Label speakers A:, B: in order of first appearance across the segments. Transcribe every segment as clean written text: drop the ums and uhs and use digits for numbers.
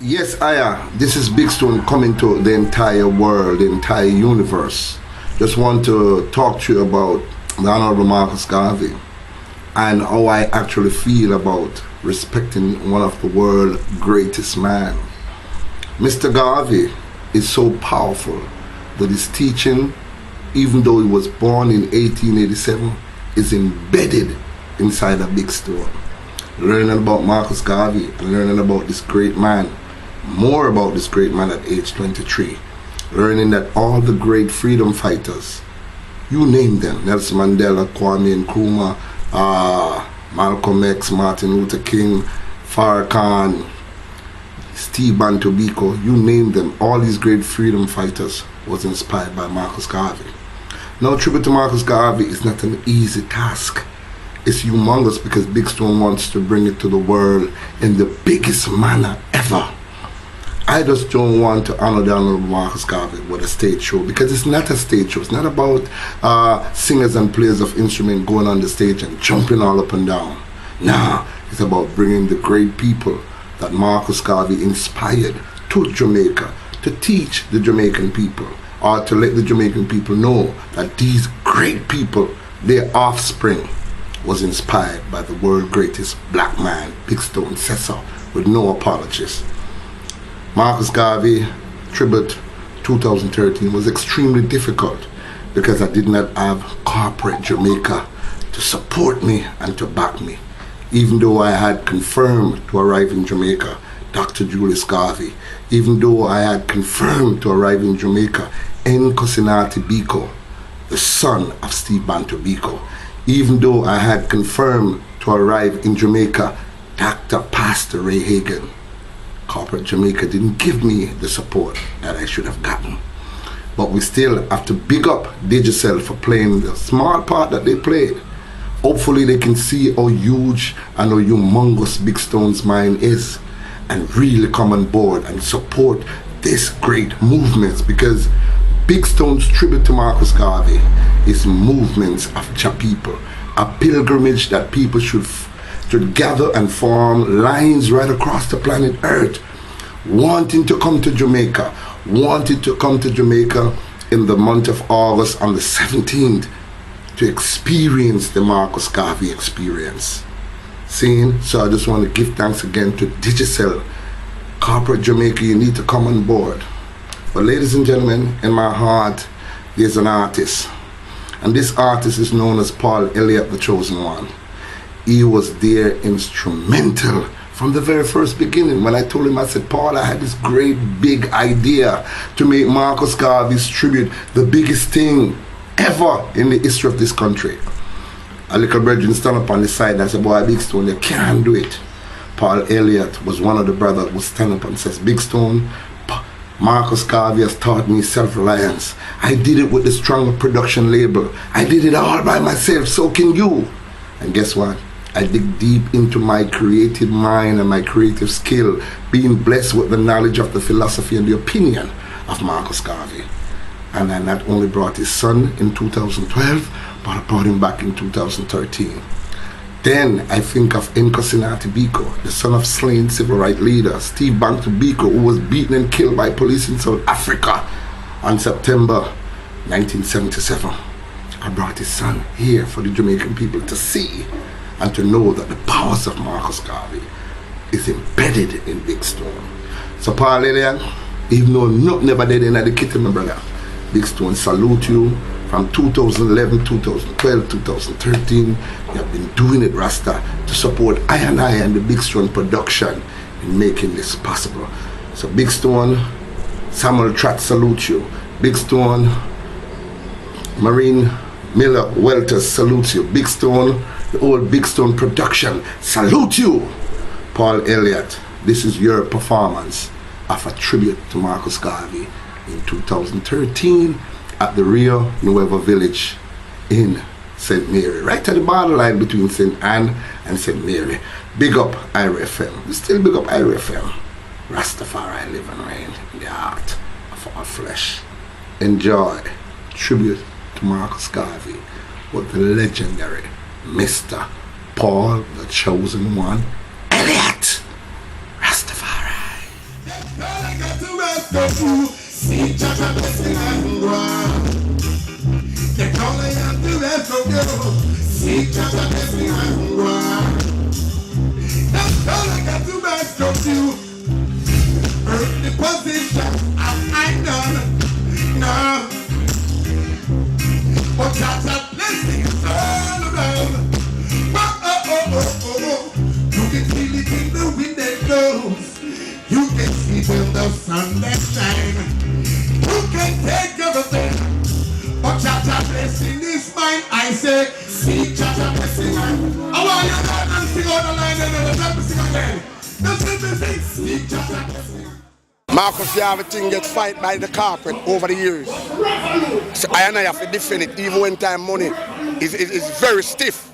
A: Yes, Aya, this is Big Stone coming to the entire world, the entire universe. Just want to talk to you about the Honorable Marcus Garvey and how I actually feel about respecting one of the world's greatest man. Mr. Garvey is so powerful that his teaching, even though he was born in 1887, is embedded inside a Big Stone. Learning about Marcus Garvey and learning about this great man, more about this great man at age 23, learning that all the great freedom fighters, you name them, Nelson Mandela, Kwame Nkrumah, Malcolm X, Martin Luther King, Farrakhan, Steve Bantu Biko, you name them, all these great freedom fighters was inspired by Marcus Garvey. Now, tribute to Marcus Garvey is not an easy task. It's humongous because Big Stone wants to bring it to the world in the biggest manner ever. I just don't want to honor the Honorable Marcus Garvey with a stage show, because it's not a stage show. It's not about singers and players of instruments going on the stage and jumping all up and down. Nah, it's about bringing the great people that Marcus Garvey inspired to Jamaica to teach the Jamaican people, or to let the Jamaican people know that these great people, their offspring, was inspired by the world's greatest black man, Big Stone, says so, with no apologies. Marcus Garvey tribute 2013 was extremely difficult because I did not have corporate Jamaica to support me and to back me. Even though I had confirmed to arrive in Jamaica Dr. Julius Garvey, even though I had confirmed to arrive in Jamaica Nkosinati Biko, the son of Steve Bantu Biko, even though I had confirmed to arrive in Jamaica Dr. Pastor Ray Hagan, corporate Jamaica didn't give me the support that I should have gotten. But we still have to big up Digicel for playing the small part that they played. Hopefully they can see how huge and how humongous Big Stone's mind is and really come on board and support this great movements, because Big Stone's tribute to Marcus Garvey is movements of your people, a pilgrimage that people should gather and form lines right across the planet Earth, wanting to come to Jamaica, in the month of August on the 17th to experience the Marcus Garvey experience. Seeing, so I just want to give thanks again to Digicel. Corporate Jamaica, you need to come on board. But ladies and gentlemen, in my heart, there's an artist. And this artist is known as Paul Elliott, the Chosen One. He was there instrumental from the very first beginning. When I told him, I said, Paul, I had this great big idea to make Marcus Garvey's tribute the biggest thing ever in the history of this country. A little brethren stand up on the side and I said, boy, Big Stone, you can't do it. Paul Elliott was one of the brothers who stand up and says, Big Stone, Marcus Garvey has taught me self-reliance. I did it with the Stronger production label. I did it all by myself, so can you. And guess what? I dig deep into my creative mind and my creative skill, being blessed with the knowledge of the philosophy and the opinion of Marcus Garvey. And I not only brought his son in 2012, but I brought him back in 2013. Then I think of Nkosinati Biko, the son of slain civil rights leader Steve Bantu Biko, who was beaten and killed by police in South Africa on September 1977. I brought his son here for the Jamaican people to see and to know that the powers of Marcus Garvey is embedded in Big Stone. So Paul Elliott, even though nothing never did in the kitchen, my brother, Big Stone salute you. From 2011, 2012, 2013, you have been doing it, Rasta, to support I and the Big Stone production in making this possible. So Big Stone, Samuel Tratt salute you. Big Stone, Marine Miller Welters salute you. Big Stone, the old Big Stone production salute you. Paul Elliott, this is your performance of a tribute to Marcus Garvey in 2013 at the Rio Nuevo Village in St. Mary, right at the borderline between St. Anne and St. Mary. Big up Ira FM. We still big up Ira FM. Rastafari live and reign in the heart of our flesh. Enjoy tribute to Marcus Garvey with the legendary Mr. Paul, the Chosen One, Elliott. Rastafari.
B: of you. See just a blessing and one. They call I am the rest of you. See just a blessing and one. That's all I got to ask of you. Earn the position I done. No. But that's a blessing all around. Oh. You can feel it in the wind that blows. You can see it in the sun that shines. You can take everything. But that's a blessing is mine. I say, see that's a blessing. I want you to and sing on the line and let me sing again. Just let me sing, see that's a blessing.
C: Marcus Garvey thing gets fight by the carpet over the years. So I have to defend it even when time money is very stiff.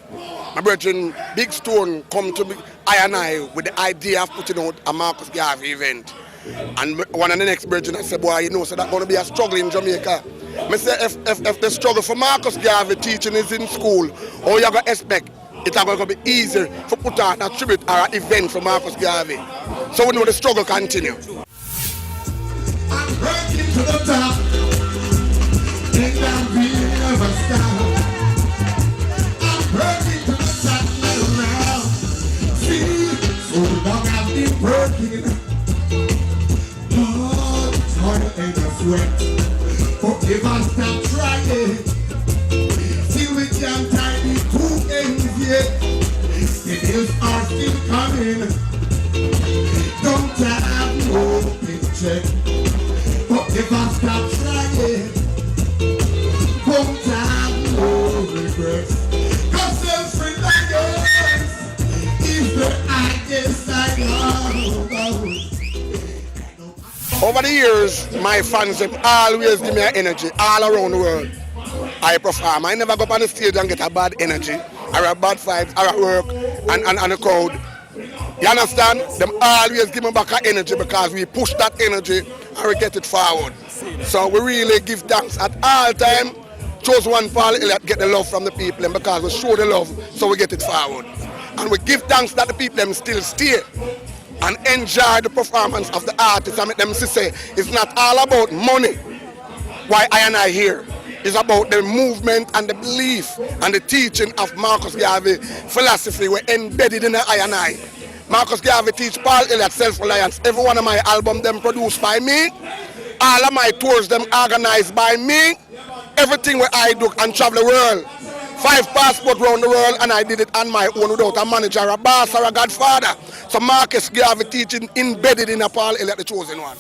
C: My brethren Big Stone come to me, I with the idea of putting out a Marcus Garvey event. And one of the next brethren I said, boy, you know, so that's going to be a struggle in Jamaica. I say, if the struggle for Marcus Garvey teaching is in school, all you're going to expect, it's going to be easier to put out a tribute or an event for Marcus Garvey. So we know the struggle continue.
B: I'm working to the top, and I'm never stop. I'm working to the top now. See, so long I've been working, blood, toil, and sweat. But if I stop trying, till we can't tie the two ends yet, the bills are still coming. Don't have no paycheck. If I stop trying, won't have no regrets. Cause self-reliance is the highest I know.
C: Over the years, my fans have always give me an energy all around the world. I perform. I never go up on the stage and get a bad energy, or a bad vibes, or at work, and a crowd. You understand? Them always give me back an energy because we push that energy and we get it forward. So we really give thanks at all time. Chose one Paul Elliott get the love from the people, and because we show the love, so we get it forward. And we give thanks that the people them still stay and enjoy the performance of the artists and make them say it's not all about money. Why I here? It's about the movement and the belief and the teaching of Marcus Garvey philosophy were embedded in the I. Marcus Garvey teach Paul Elliott self-reliance. Every one of my albums them produced by me. All of my tours them organized by me. Everything where I do and travel the world. 5 passports around the world, and I did it on my own without a manager, a boss, or a godfather. So Marcus Garvey teaching embedded in a Paul Elliott, the chosen one.